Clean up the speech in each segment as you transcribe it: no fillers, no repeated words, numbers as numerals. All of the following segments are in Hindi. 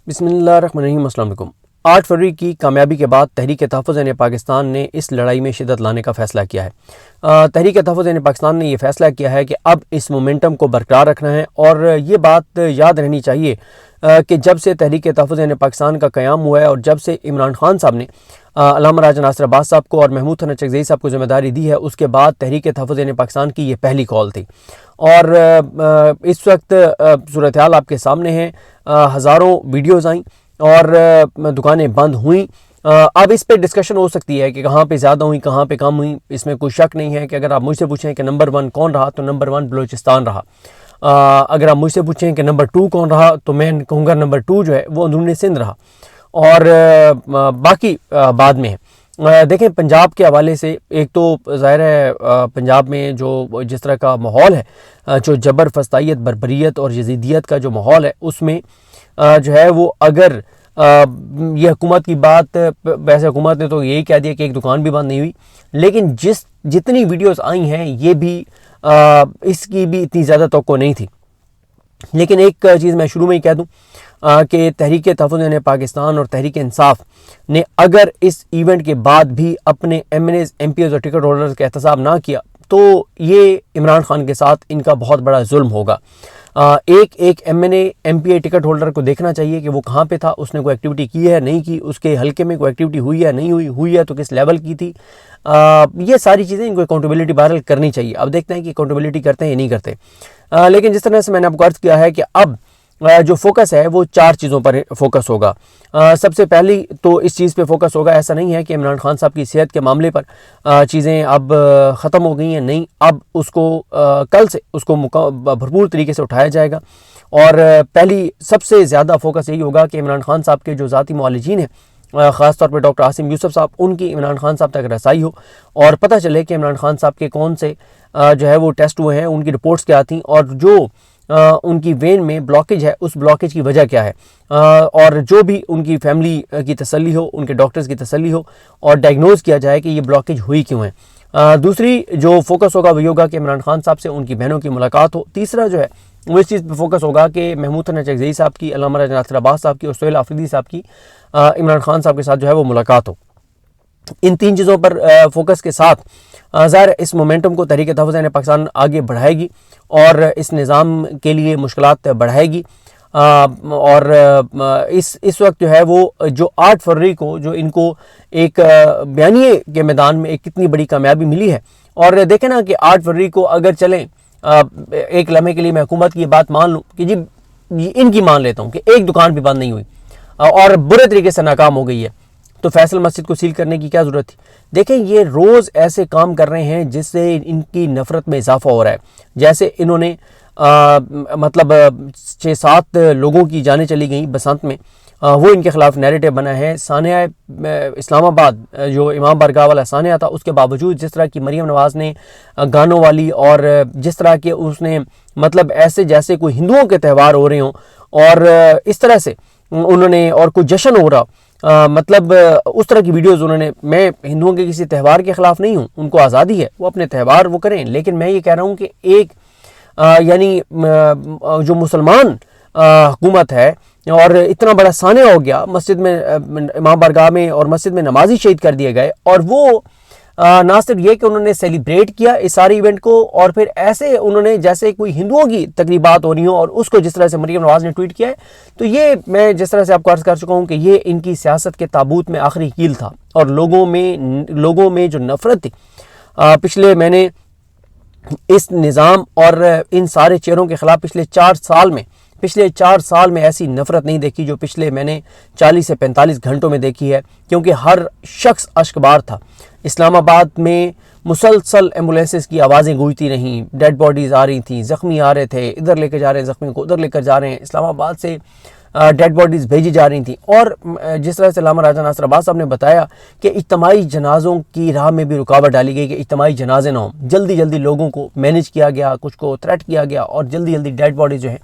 बिस्मिल्लाहिर्रहमानिर्रहीम। अस्सलाम वालेकुम। 8 फरवरी की कामयाबी के बाद तहरीक तहफ़्फ़ुज़ पाकिस्तान ने इस लड़ाई में शिद्दत लाने का फ़ैसला किया है। तहरीक तहफ़्फ़ुज़ पाकिस्तान ने यह फ़ैसला किया है कि अब इस मोमेंटम को बरकरार रखना है और ये बात याद रहनी चाहिए कि जब से तहरीक तहफ़्फ़ुज़ पाकिस्तान का क़याम हुआ है और जब से इमरान खान साहब ने अल्लामा राजा नासिर अब्बास साहब को और महमूद हसन चकज़ई साहब को ज़िम्मेदारी दी है, उसके बाद तहरीक तहफ़्फ़ुज़ पाकिस्तान की ये पहली कॉल थी। और इस वक्त सूरत हाल आपके सामने है। हज़ारों वीडियोज़ आई और दुकानें बंद हुई। अब इस पे डिस्कशन हो सकती है कि कहाँ पे ज़्यादा हुई, कहाँ पे कम हुई। इसमें कोई शक नहीं है कि अगर आप मुझसे पूछें कि नंबर 1 कौन रहा, तो नंबर 1 बलूचिस्तान रहा। अगर आप मुझसे पूछें कि नंबर 2 कौन रहा, तो मैं कहूँगा नंबर 2 जो है वो अंदरूनी सिंध रहा और बाकी बाद में है। देखें, पंजाब के हवाले से एक तो ज़ाहिर है पंजाब में जो जिस तरह का माहौल है, जो जबर फस्तायत बर्बरियत और यजीदियत का जो माहौल है, उसमें जो है वो अगर ये हुकूमत की बात, वैसे हुकूमत ने तो यही कह दिया कि एक दुकान भी बंद नहीं हुई, लेकिन जितनी वीडियोस आई हैं ये भी इसकी भी इतनी ज़्यादा तवक्को नहीं थी। लेकिन एक चीज़ मैं शुरू में ही कह दूं कि तहरीक तहफ़्फ़ुज़ पाकिस्तान और तहरीक इंसाफ ने अगर इस इवेंट के बाद भी अपने MNAs, MPs और टिकट होल्डर्स का एहतसाब ना किया तो ये इमरान खान के साथ इनका बहुत बड़ा जुल्म होगा। एक MNA, MPA टिकट होल्डर को देखना चाहिए कि वो कहाँ पे था, उसने कोई एक्टिविटी की है नहीं की, उसके हल्के में कोई एक्टिविटी हुई है नहीं हुई, हुई है तो किस लेवल की थी। ये सारी चीज़ें इनको अकाउंटेबिलिटी बहरहाल करनी चाहिए। अब देखते हैं कि अकाउंटेबिलिटी करते हैं या नहीं करते। लेकिन जिस तरह से मैंने आपको अर्ज़ किया है कि अब जो फोकस है वो 4 चीज़ों पर फोकस होगा। सबसे पहली तो इस चीज़ पे फोकस होगा, ऐसा नहीं है कि इमरान खान साहब की सेहत के मामले पर चीज़ें अब ख़त्म हो गई हैं, नहीं, अब उसको कल से उसको भरपूर तरीके से उठाया जाएगा। और पहली सबसे ज़्यादा फोकस यही होगा कि इमरान खान साहब के जो ज़ाती मुआलिजीन हैं, ख़ास तौर पर डॉक्टर आसिम यूसुफ साहब, उनकी इमरान खान साहब तक रसाई हो और पता चले कि इमरान खान साहब के कौन से जो है वो टेस्ट हुए हैं, उनकी रिपोर्ट्स क्या थी और जो उनकी वेन में ब्लॉकेज है उस ब्लॉकेज की वजह क्या है, और जो भी उनकी फैमिली की तसल्ली हो, उनके डॉक्टर्स की तसल्ली हो और डायग्नोज किया जाए कि ये ब्लॉकेज हुई क्यों है। दूसरी जो फोकस होगा वही होगा कि इमरान खान साहब से उनकी बहनों की मुलाकात हो। तीसरा जो है वो इस चीज़ पर फोकस होगा कि महमूद हसन चकज़ई साहब की, अल्लामा राजा नासिर अब्बास साहब की और सुहेल आफरीदी साहब की इमरान खान साहब के साथ जो है वो मुलाकात हो। इन 3 चीज़ों पर फोकस के साथ ज़ाहिर इस मोमेंटम को तहरीक तहफ़्फ़ुज़ पाकिस्तान आगे बढ़ाएगी और इस निज़ाम के लिए मुश्किलात बढ़ाएगी। और इस वक्त जो है वो जो 8 फरवरी को जो इनको एक बयानिए के मैदान में एक कितनी बड़ी कामयाबी मिली है। और देखें ना कि 8 फरवरी को अगर चलें, एक लम्हे के लिए मैं हुकूमत की बात मान लूँ कि जी इनकी मान लेता हूँ कि एक दुकान भी बंद नहीं हुई और बुरे तरीके से नाकाम हो गई है, तो फैसल मस्जिद को सील करने की क्या ज़रूरत थी। देखें, ये रोज़ ऐसे काम कर रहे हैं जिससे इनकी नफ़रत में इजाफा हो रहा है। जैसे इन्होंने मतलब 6-7 लोगों की जानें चली गई बसंत में, वो इनके ख़िलाफ़ नैरेटिव बना है। सानिया इस्लामाबाद जो इमाम बारगाह वाला सानिया था, उसके बावजूद जिस तरह की मरीम नवाज़ ने गानों वाली और जिस तरह के उसने मतलब ऐसे जैसे कोई हिंदुओं के त्यौहार हो रहे हों और इस तरह से उन्होंने और कोई जश्न हो रहा, मतलब उस तरह की वीडियोस उन्होंने। मैं हिंदुओं के किसी त्यौहार के ख़िलाफ़ नहीं हूँ, उनको आज़ादी है, वो अपने त्यौहार वो करें, लेकिन मैं ये कह रहा हूँ कि एक यानी जो मुसलमान हुकूमत है और इतना बड़ा सानिया हो गया, मस्जिद में इमाम बारगाह में और मस्जिद में नमाजी शहीद कर दिए गए, और वो ना सिर्फ ये कि उन्होंने सेलिब्रेट किया इस सारे इवेंट को और फिर ऐसे उन्होंने जैसे कोई हिंदुओं की तकरीबात हो रही हो और उसको जिस तरह से मरीम नवाज़ ने ट्वीट किया है, तो ये मैं जिस तरह से आपको अर्ज़ कर चुका हूँ कि ये इनकी सियासत के ताबूत में आखिरी कील था और लोगों में जो नफ़रत थी। पिछले मैंने इस निज़ाम और इन सारे चेहरों के ख़िलाफ़ पिछले 4 साल में ऐसी नफ़रत नहीं देखी जो पिछले मैंने 40 से 45 घंटों में देखी है, क्योंकि हर शख्स अश्कबार था। इस्लामाबाद में मुसलसल एम्बुलेंसेस की आवाज़ें गूंजती रहीं, डेड बॉडीज़ आ रही थी, ज़ख्मी आ रहे थे, इधर लेकर जा रहे हैं ज़ख्मी को, उधर लेकर जा रहे हैं, इस्लामाबाद से डेड बॉडीज़ भेजी जा रही थी। और जिस तरह से अल्लामा राजा नासिर अब्बास साहब ने बताया कि इज्तिमाई जनाज़ों की राह में भी रुकावट डाली गई कि इज्तिमाई जनाजे ना हों, जल्दी जल्दी लोगों को मैनेज किया गया, कुछ को थ्रेट किया गया और जल्दी जल्दी डेड बॉडीज़ जो हैं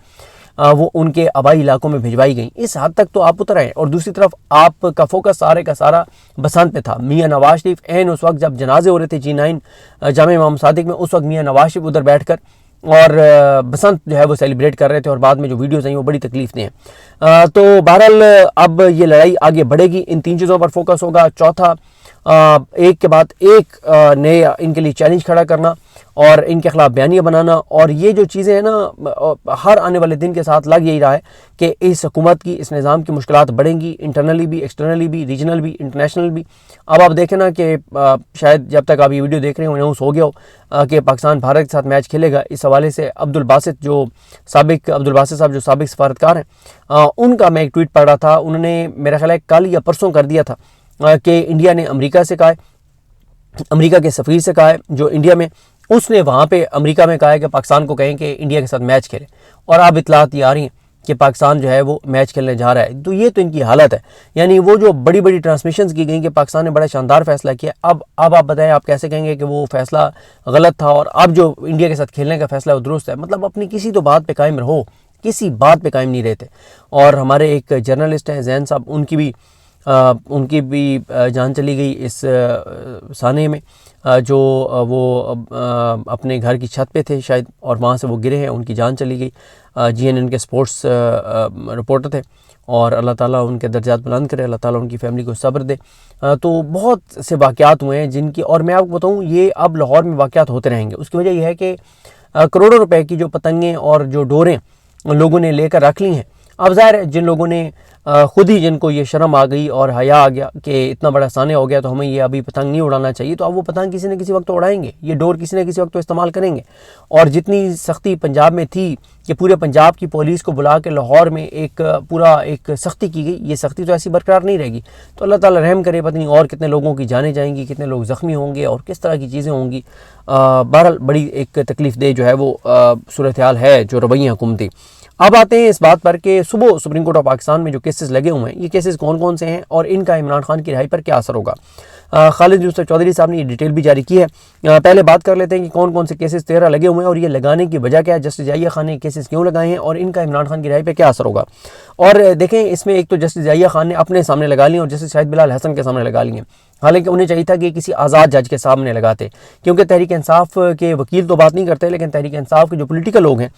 वो उनके आबाई इलाकों में भिजवाई गई। इस हद तक तो आप उतर आए। और दूसरी तरफ आपका फोकस सारे का सारा बसंत पे था। मियाँ नवाज शरीफ एन उस वक्त जब जनाजे हो रहे थे G9 जामे इमाम सादिक में, उस वक्त मियाँ नवाज शरीफ उधर बैठकर और बसंत जो है वो सेलिब्रेट कर रहे थे, और बाद में जो वीडियोस आई वो बड़ी तकलीफ दें हैं। तो बहरहाल अब ये लड़ाई आगे बढ़ेगी, इन 3 चीज़ों पर फोकस होगा। चौथा, एक के बाद एक नए इनके लिए चैलेंज खड़ा करना और इनके खिलाफ बयानियाँ बनाना, और ये जो चीज़ें हैं ना, हर आने वाले दिन के साथ लग यही रहा है कि इस हुकूमत की, इस निज़ाम की मुश्किलात बढ़ेंगी, इंटरनली भी, एक्सटर्नली भी, रीजनल भी, इंटरनेशनल भी। अब आप देखें ना कि शायद जब तक आप ये वीडियो देख रहे हो अनाउंस हो गया हो कि पाकिस्तान भारत के साथ मैच खेलेगा। इस हवाले से अब्दुल बासित साहब जो साबिक सफारतकार हैं, उनका मैं एक ट्वीट पढ़ रहा था। उन्होंने मेरा ख्याल है कल या परसों कर दिया था कि इंडिया ने अमेरिका से कहा है, अमेरिका के सफ़ीर से कहा है जो इंडिया में, उसने वहाँ पे अमेरिका में कहा है कि पाकिस्तान को कहें कि इंडिया के साथ मैच खेले, और अब इतलात ये आ रही हैं कि पाकिस्तान जो है वो मैच खेलने जा रहा है। तो ये तो इनकी हालत है। यानी वो जो बड़ी बड़ी ट्रांसमिशंस की गई कि पाकिस्तान ने बड़ा शानदार फैसला किया, अब आप बताएं, आप कैसे कहेंगे कि वो फैसला गलत था और अब जो इंडिया के साथ खेलने का फैसला वो दुरुस्त है? मतलब अपनी किसी तो बात पर कायम रहो, किसी बात पर कायम नहीं रहते। और हमारे एक जर्नलिस्ट हैं जैन साहब, उनकी भी जान चली गई इस साने में, जो वो अपने घर की छत पे थे शायद, और वहाँ से वो गिरे हैं, उनकी जान चली गई। GNN के स्पोर्ट्स रिपोर्टर थे, और अल्लाह ताला उनके दर्जात बुलंद करे, अल्लाह ताला उनकी फैमिली को सब्र दे। तो बहुत से वाक़यात हुए हैं जिनकी, और मैं आपको बताऊँ ये अब लाहौर में वाक़यात होते रहेंगे। उसकी वजह यह है कि करोड़ों रुपए की जो पतंगें और जो डोरें लोगों ने लेकर रख ली हैं, अब ज़ाहिर है जिन लोगों ने खुद ही, जिनको ये शर्म आ गई और हया आ गया कि इतना बड़ा साने हो गया तो हमें ये अभी पतंग नहीं उड़ाना चाहिए, तो अब वो पतंग किसी न किसी वक्त तो उड़ाएंगे, ये डोर किसी न किसी वक्त तो इस्तेमाल करेंगे। और जितनी सख्ती पंजाब में थी कि पूरे पंजाब की पुलिस को बुला के लाहौर में एक सख्ती की गई, ये सख्ती तो ऐसी बरकरार नहीं रहेगी। तो अल्लाह ताला रहम करे, पता नहीं और कितने लोगों की जानें जाएंगी, कितने लोग ज़ख्मी होंगे और किस तरह की चीज़ें होंगी। बहरहाल बड़ी एक तकलीफ दे जो है वो सूरत हाल है जो रवैया हुकूमती। अब आते हैं इस बात पर कि सुबह सुप्रीम कोर्ट ऑफ पाकिस्तान में जो केसेस लगे हुए हैं, ये केसेस कौन कौन से हैं और इनका इमरान खान की रिहाई पर क्या असर होगा। खालिद यूसुफ चौधरी साहब ने ये डिटेल भी जारी की है। पहले बात कर लेते हैं कि कौन कौन से केसेस 13 लगे हुए हैं और ये लगाने की वजह क्या है, जस्टिस जाहिया खान ने केसेस क्यों लगाए हैं और इनका इमरान खान की रिहाई पर क्या असर होगा। और देखें, इसमें एक तो जस्टिस जाहिया खान ने अपने सामने लगा लिए और जस्टिस शाहिद बिलाल हसन के सामने लगा लिए। हालांकि उन्हें चाहिए था कि किसी आज़ाद जज के सामने लगाते, क्योंकि तहरीक इंसाफ के वकील तो बात नहीं करते, लेकिन तहरीक इंसाफ के जो पोलिटिकल लोग हैं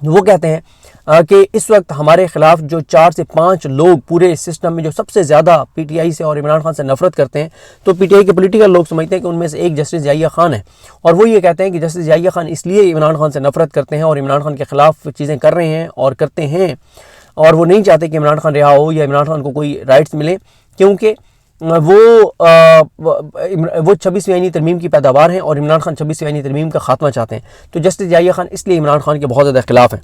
वो कहते हैं कि इस वक्त हमारे खिलाफ जो 4 से 5 लोग पूरे सिस्टम में जो सबसे ज़्यादा PTI से और इमरान खान से नफरत करते हैं, तो PTI के पॉलिटिकल लोग समझते हैं कि उनमें से एक जस्टिस जाहिया खान है। और वो ये कहते हैं कि जस्टिस जाहिया खान इसलिए इमरान खान से नफरत करते हैं और इमरान खान के ख़िलाफ़ चीज़ें कर रहे हैं और करते हैं, और वो नहीं चाहते कि इमरान खान रिहा हो या इमरान खान को कोई राइट्स मिले, क्योंकि वो 26वीं आईनी तरमीम की पैदावार हैं और इमरान खान 26वीं आईनी तरमीम का खात्मा चाहते हैं। तो जस्टिस जाहिया खान इसलिए इमरान खान के बहुत ज़्यादा खिलाफ हैं।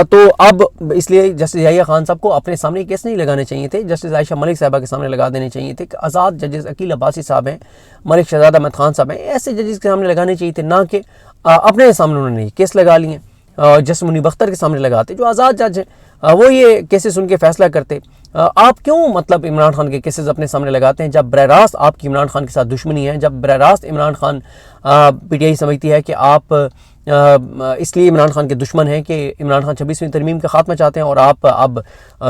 तो अब इसलिए जस्टिस जाहिया खान साहब को अपने सामने केस नहीं लगाने चाहिए थे, जस्टिस आयशा मलिक साहबा के सामने लगा देने चाहिए थे। आज़ाद जजेस अकील अब्बासी साहब हैं, मलिक शहजाद अहमद खान साहब हैं, ऐसे जजेस के सामने लगाने चाहिए थे, ना कि अपने सामने उन्होंने केस लगा लिए। जस्टिस मुनीब अख्तर के सामने लगाते, जो आज़ाद जज हैं, वो ये केसेस उनके फैसला करते। आप क्यों मतलब इमरान खान के केसेस अपने सामने लगाते हैं जब बरह रास्त आपकी इमरान खान के साथ दुश्मनी है, जब बरह रास्त इमरान खान PTI समझती है कि आप इसलिए इमरान खान के दुश्मन हैं कि इमरान खान 26वीं तरमीम का खात्मा चाहते हैं, और आप अब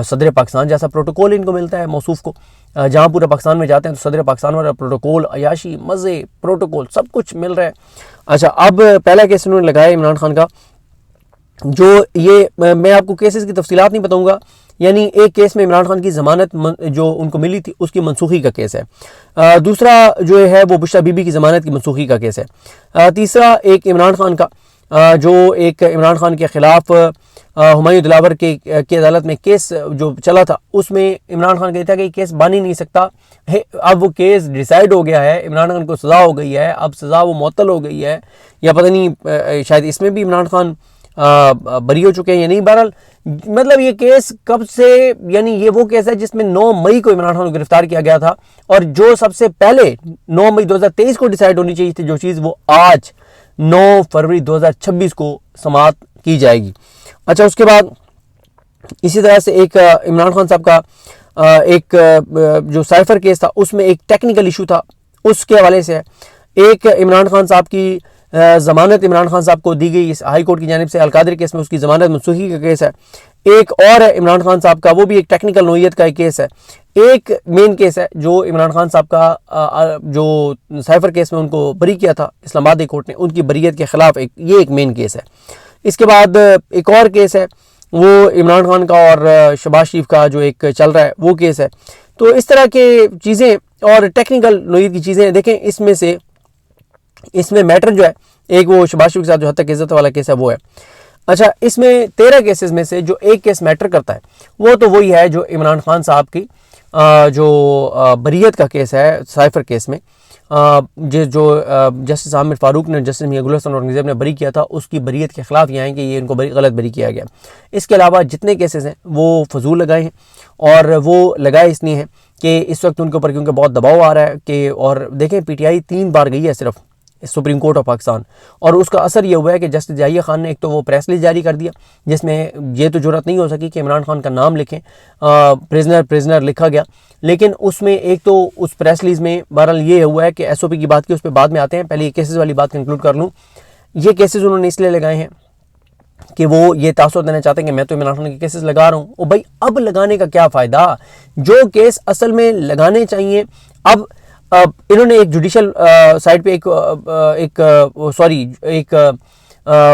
सदर पाकिस्तान जैसा प्रोटोकॉल इनको मिलता है मौसूफ को, जहाँ पूरे पाकिस्तान में जाते हैं तो सदर पाकिस्तान वाला प्रोटोकॉल, अयाशी, मज़े, प्रोटोकॉल सब कुछ मिल रहा है। अच्छा, अब पहला केस उन्होंने लगाया इमरान खान का, जो ये मैं आपको केसेस की तफसीलात नहीं बताऊंगा। यानी एक केस में इमरान खान की ज़मानत जो उनको मिली थी उसकी मनसूखी का केस है। दूसरा जो है वो बुशरा बीबी की ज़मानत की मनसूखी का केस है। तीसरा एक इमरान खान का जो एक इमरान खान के ख़िलाफ़ हुमायूं दिलावर की अदालत में केस जो चला था, उसमें इमरान खान कहता है कि केस बन ही नहीं सकता है। अब वो केस डिसाइड हो गया है, इमरान खान को सज़ा हो गई है, अब सज़ा वो मुअत्तल हो गई है, या पता नहीं शायद इसमें भी इमरान खान बरी हो चुके हैं या नहीं। बहरहाल मतलब ये केस कब से, यानी ये वो केस है जिसमें 9 मई को इमरान खान को गिरफ्तार किया गया था, और जो सबसे पहले 9 मई 2023 को डिसाइड होनी चाहिए थी जो चीज़, वो आज 9 फरवरी 2026 को समाप्त की जाएगी। अच्छा, उसके बाद इसी तरह से एक इमरान खान साहब का एक जो साइफर केस था उसमें एक टेक्निकल इशू था, उसके हवाले से एक इमरान खान साहब की ज़मानत इमरान खान साहब को दी गई इस हाई कोर्ट की जानिब से अलकादरी केस में, उसकी ज़मानत मनसूखी का केस है। एक और है इमरान खान साहब का, वो भी एक टेक्निकल नोयत का एक केस है। एक मेन केस है जो इमरान खान साहब का जो साइफर केस में उनको बरी किया था इस्लामाबाद हाई कोर्ट ने, उनकी बरीयत के खिलाफ ये एक मेन केस है। इसके बाद एक और केस है वो इमरान खान का और शहबाज शरीफ का जो एक चल रहा है वो केस है। तो इस तरह के चीज़ें और टेक्निकल नोयत की चीज़ें देखें, इसमें मैटर जो है, एक वो शहबाज शरीफ के साथ जो हद तक इज्जत वाला केस है वो है। अच्छा, इसमें 13 केसेस में से जो एक केस मैटर करता है वो तो वही है जो इमरान खान साहब की जो बरीयत का केस है साइफर केस में, जो जस्टिस आमिर फारूक ने जस्टिस मियां गुल हसन औरंगज़ेब ने बरी किया था, उसकी बरीयत के खिलाफ ये हैं कि ये इनको गलत बरी किया गया। इसके अलावा जितने केसेस हैं वो फजूल लगाए हैं, और वो लगाए इसलिए हैं कि इस वक्त उनके ऊपर क्योंकि बहुत दबाव आ रहा है कि, और देखें PTI 3 बार गई है सिर्फ सुप्रीम कोर्ट ऑफ पाकिस्तान, और उसका असर ये हुआ है कि जस्टिस जाहिया खान ने एक तो वो प्रेस रिलीज जारी कर दिया जिसमें ये तो जरूरत नहीं हो सकी कि इमरान खान का नाम लिखें, प्रिजनर लिखा गया, लेकिन उसमें एक तो उस प्रेस रिलीज में बहरहाल ये हुआ है कि SOP की बात की, उस पर बाद में आते हैं, पहले ये केसेस वाली बात कंक्लूड कर लूँ। ये केसेस उन्होंने इसलिए लगाए हैं कि वो ये तासुर देना चाहते हैं कि मैं तो इमरान खान के केसेस लगा रहा हूँ। ओ भाई, अब लगाने का क्या फ़ायदा, जो केस असल में लगाने चाहिए। अब इन्होंने एक जुडिशल साइड पे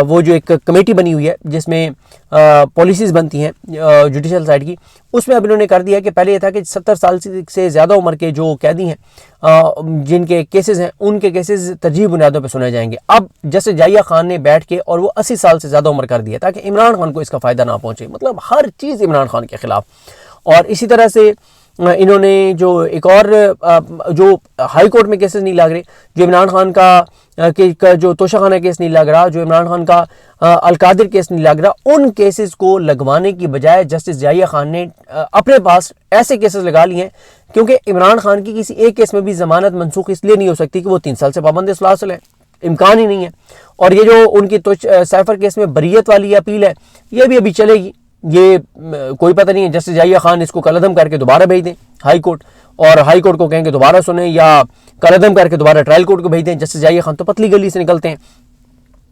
वो जो एक कमेटी बनी हुई है जिसमें पॉलिसीज़ बनती हैं जुडिशल साइड की, उसमें अब इन्होंने कर दिया कि पहले ये था कि 70 साल से ज़्यादा उम्र के जो कैदी हैं जिनके केसेस हैं उनके केसेस तरजीह बुनियादों पे सुने जाएंगे। अब जैसे जाहिया खान ने बैठ के और वो 80 साल से ज़्यादा उम्र कर दिया ताकि इमरान खान को इसका फ़ायदा ना पहुँचे, मतलब हर चीज़ इमरान खान के ख़िलाफ़। और इसी तरह से इन्होंने जो एक और जो हाई कोर्ट में केसेस नहीं लग रहे, जो इमरान खान का जो तोशाखाना केस नहीं लग रहा, जो इमरान खान का अलकादिर केस नहीं लग रहा, उन केसेस को लगवाने की बजाय जस्टिस जाहिया खान ने अपने पास ऐसे केसेस लगा लिए हैं, क्योंकि इमरान खान की किसी एक केस में भी जमानत मनसूख इसलिए नहीं हो सकती कि वो 3 साल से पाबंद इस्लासल है, इम्कान ही नहीं है। और ये जो उनकी साइफर केस में बरीयत वाली अपील है ये भी अभी चलेगी, ये कोई पता नहीं है। जस्टिस जाहिया खान इसको कलअदम करके दोबारा भेज दें हाई कोर्ट, और हाई कोर्ट को कहें कि दोबारा सुने, या कलअदम करके दोबारा ट्रायल कोर्ट को भेज दें। जस्टिस जाहिया खान तो पतली गली से निकलते हैं।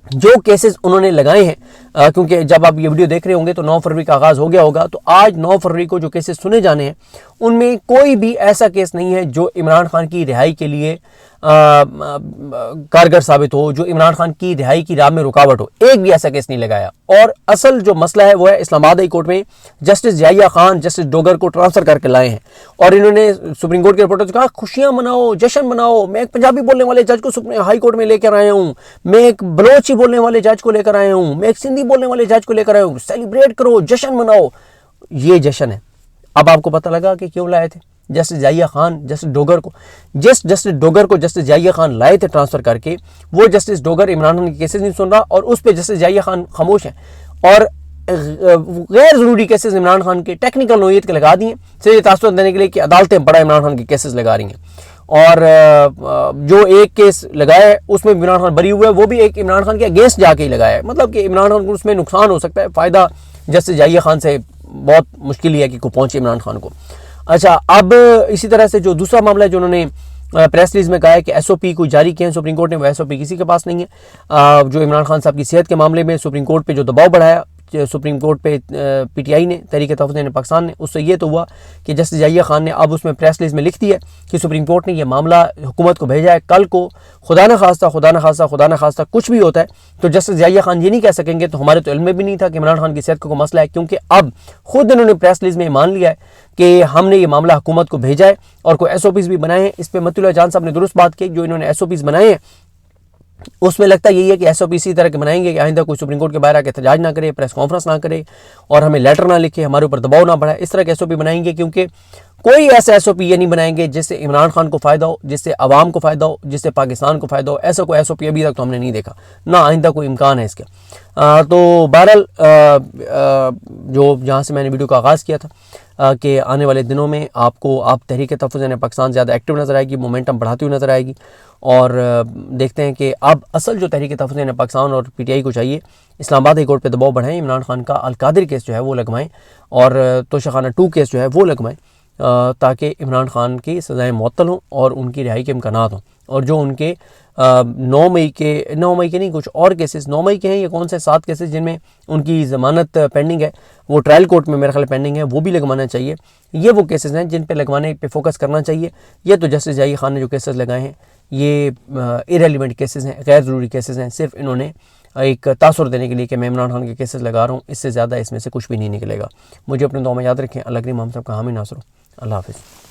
जो केसेस उन्होंने लगाए हैं, क्योंकि जब आप ये वीडियो देख रहे होंगे तो 9 फरवरी का आगाज़ हो गया होगा, तो आज 9 फरवरी को जो केसेस सुने जाने हैं उनमें कोई भी ऐसा केस नहीं है जो इमरान खान की रिहाई के लिए कारगर साबित हो, जो इमरान खान की रिहाई की राह में रुकावट हो। एक भी ऐसा केस नहीं लगाया। और असल जो मसला है वो है इस्लामाबाद हाई कोर्ट में जस्टिस जाहिया खान जस्टिस डोगर को ट्रांसफर करके लाए हैं, और इन्होंने सुप्रीम कोर्ट के रिपोर्टर से कहा खुशियां मनाओ, जश्न मनाओ, मैं एक पंजाबी बोलने वाले जज को हाई कोर्ट में लेकर आया हूँ, मैं एक बलोची बोलने वाले जज को लेकर आया हूँ, मैं एक सिंधी बोलने वाले जज को लेकर आया हूँ, सेलिब्रेट करो, जश्न मनाओ। ये जश्न है। अब आपको पता लगा कि क्यों लाए थे जस्टिस जाहिया खान जस्टिस डोगर को। जस्टिस डोगर को जस्टिस जाहिया खान लाए थे ट्रांसफर करके, वो जस्टिस डोगर इमरान खान के केसेस नहीं सुन रहा और उस पर जस्टिस जाहिया खान खामोश हैं, और गैर ज़रूरी केसेस इमरान खान के टेक्निकल नोयत के लगा दिए सिर्फ तासुर देने के लिए कि अदालतें बड़ा इमरान खान के केसेस लगा रही हैं। और जो एक केस लगाया है उसमें इमरान खान बरी हुआ है, वो भी एक इमरान खान के अगेंस्ट जाके ही लगाया है, मतलब कि इमरान खान को उसमें नुकसान हो सकता है, फ़ायदा जस्टिस जाहिया खान से बहुत मुश्किल ही है कि को पहुँचे इमरान खान को। अच्छा, अब इसी तरह से जो दूसरा मामला है जो उन्होंने प्रेस रिलीज में कहा है कि SOP को जारी किए हैं सुप्रीम कोर्ट ने, वो SOP किसी के पास नहीं है। जो इमरान खान साहब की सेहत के मामले में सुप्रीम कोर्ट पे जो दबाव बढ़ाया सुप्रीम कोर्ट पे PTI ने, तहरीक तहफ़्फ़ुज़ पाकिस्तान ने, उससे ये तो हुआ कि जस्टिस जाहिया खान ने अब उसमें प्रेस रिलीज में लिख दिया कि सुप्रीम कोर्ट ने यह मामला हुकूमत को भेजा है। कल को खुदा न खास्ता कुछ भी होता है तो जस्टिस जाहिया खान ये नहीं कह सकेंगे तो हमारे तो इल्म में भी नहीं था कि इमरान खान की सेहत का कोई मसला है, क्योंकि अब खुद इन्होंने प्रेस रिलीज में मान लिया है कि हमने ये मामला हुकूमत को भेजा है और कोई SOPs भी बनाए हैं। इस पर मतीउल्लाह जान साहब ने दुरुस्त बात की, जो इन्होंने SOPs बनाए हैं उसमें लगता यही है कि SOP इसी तरह के बनाएंगे कि आइंदा कोई सुप्रीम कोर्ट के बाहर आके एहतजाज ना करे, प्रेस कॉन्फ्रेंस ना करे और हमें लेटर ना लिखे, हमारे ऊपर दबाव ना बढ़ाए। इस तरह के SOP बनाएंगे, क्योंकि कोई ऐसा SOP ये नहीं बनाएंगे जिससे इमरान खान को फ़ायदा हो, जिससे अवाम को फ़ायदा हो, जिससे पाकिस्तान को फ़ायदा हो। ऐसा कोई SOP अभी तक तो हमने नहीं देखा, ना आइंदा कोई इम्कान है इसके। तो बहरहाल जो जहाँ से मैंने वीडियो का आगाज़ किया था कि आने वाले दिनों में आप तहरीक तहफ़्फ़ुज़ पाकिस्तान ज़्यादा एक्टिव नज़र आएगी, मोमेंटम बढ़ाती हुई नज़र आएगी। और देखते हैं कि अब असल जो तहरीक तहफ़्फ़ुज़ पाकिस्तान और PTI को चाहिए इस्लामाबाद हाई कोर्ट पे दबाव बढ़ाएं, इमरान खान का अलकादिर केस जो है वो लगवाएं और तोशाखाना 2 केस जो है वो लगवाएं, ताकि इमरान खान की सज़ाएँ मुअत्तल हों और उनकी रिहाई के इम्कानात हों। और जो उनके 9 मई के नहीं, कुछ और केसेस 9 मई के हैं, ये कौन से 7 केसेस जिनमें उनकी ज़मानत पेंडिंग है, वो ट्रायल कोर्ट में मेरे ख्याल पेंडिंग है, वो भी लगवाना चाहिए। ये वो केसेस हैं जिन पे लगवाने पे फोकस करना चाहिए। ये तो जस्टिस जाहिर खान ने जो केसेस लगाए हैं ये इरेलीवेंट केसेस हैं, गैर ज़रूरी केसेस हैं। सिर्फ इन्होंने एक तासुर देने के लिए कि मैं इमरान खान के केसेस लगा रहा हूँ, इससे ज़्यादा इसमें से कुछ भी नहीं निकलेगा। मुझे अपने दुआ में याद रखें। अल्लाह करीम हम सब का हामी नासर हो। अल्लाह हाफ़िज़।